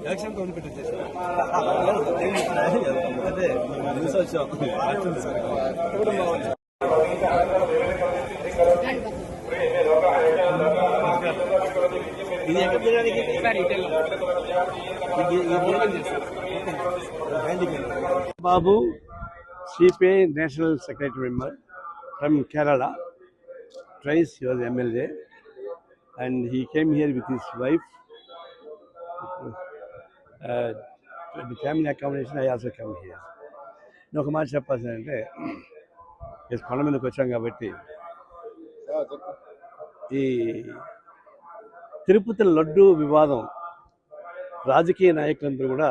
Election కొనిపెట్టేసి అదే news వచ్చాం ఇది ఎక్కడ Babu, CPA National Secretary member from Kerala. Twice he was MLA, and he came here with his wife. The family accommodation, I also come here. No, come on, చెప్పాల్సిందంటే కొండ మీదకి వచ్చాం కాబట్టి ఈ తిరుపతి లడ్డు వివాదం రాజకీయ నాయకులందరూ కూడా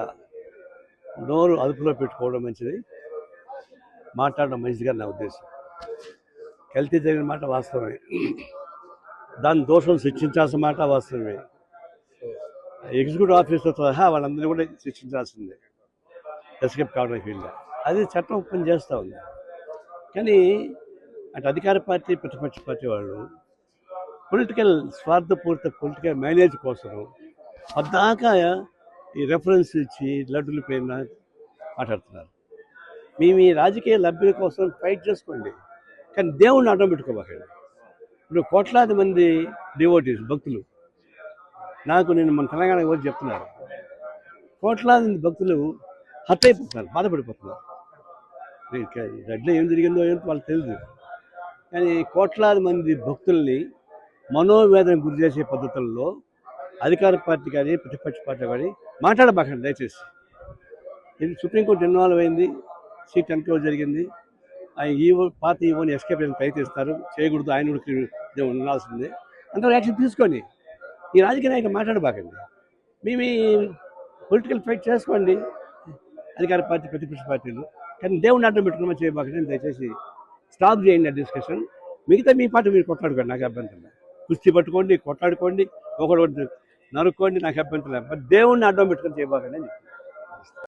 నోరు అదుపులో పెట్టుకోవడం మంచిది, మాట్లాడడం మంచిదిగా నా ఉద్దేశం. కల్తీ జరిగిన మాట వాస్తవమే, దాని దోషం శిక్షించాల్సిన మాట వాస్తవమే. ఎగ్జిక్యూటివ్ ఆఫీసర్తో సహా వాళ్ళందరూ కూడా శిక్షించాల్సిందే ఎస్కేప్ కావడానికి వీళ్ళ. అది చట్టం పని చేస్తూ ఉంది. కానీ అటు అధికార పార్టీ ప్రతిపక్ష పార్టీ వాళ్ళు పొలిటికల్ స్వార్థపూరిత పొలిటికల్ మేనేజ్ కోసం పద్దాకా ఈ రెఫరెన్స్ ఇచ్చి లడ్డుల పైన మాట్లాడుతున్నారు. మేము ఈ రాజకీయ లబ్ధుల కోసం ఫైట్ చేసుకోండి, కానీ దేవుణ్ణి అడ్డం పెట్టుకోబాకండి. ఇప్పుడు కోట్లాది మంది డివోటీస్ భక్తులు నేను మన తెలంగాణకి వచ్చి చెప్తున్నారు, కోట్లాది మంది భక్తులు హర్ట్ అయిపోతున్నారు, బాధపడిపోతున్నారు. లడ్లో ఏం జరిగిందో ఏమో వాళ్ళకి తెలియదు, కానీ కోట్లాది మంది భక్తుల్ని మనోవేదన గురి చేసే పద్ధతుల్లో అధికార పార్టీ కానీ ప్రతిపక్ష పార్టీ కానీ మాట్లాడబాకండి దయచేసి. ఇది సుప్రీంకోర్టు ఇన్వాల్వ్ అయింది, సీట్ ఎన్క్లోజ్ జరిగింది. ఆ పాత ఈవోని ఎస్కేప్ ప్రయత్నిస్తారు, చేయకూడదు, ఆయన కూడా ఉండాల్సిందే. అంత యాక్షన్ తీసుకొని ఈ రాజకీయ నాయకులు మాట్లాడబాకండి. మేము పొలిటికల్ ఫైట్ చేసుకోండి అధికార పార్టీ ప్రతిపక్ష పార్టీలు, కానీ దేవుడిని అడ్డం పెట్టుకున్నామని చేయబాకండి. దయచేసి స్టాప్ చేయండి ఆ డిస్కషన్. మిగతా మీ పార్టీ మీరు కొట్లాడుకోండి, నాకు అభ్యంతరం లేదు. కుస్తీ పట్టుకోండి, కొట్లాడుకోండి, ఒకటి నరుక్కోండి, నాకు అభ్యంతరం లేదు. దేవుడిని అడ్డం పెట్టుకొని చేయబాకండి అని చెప్పి.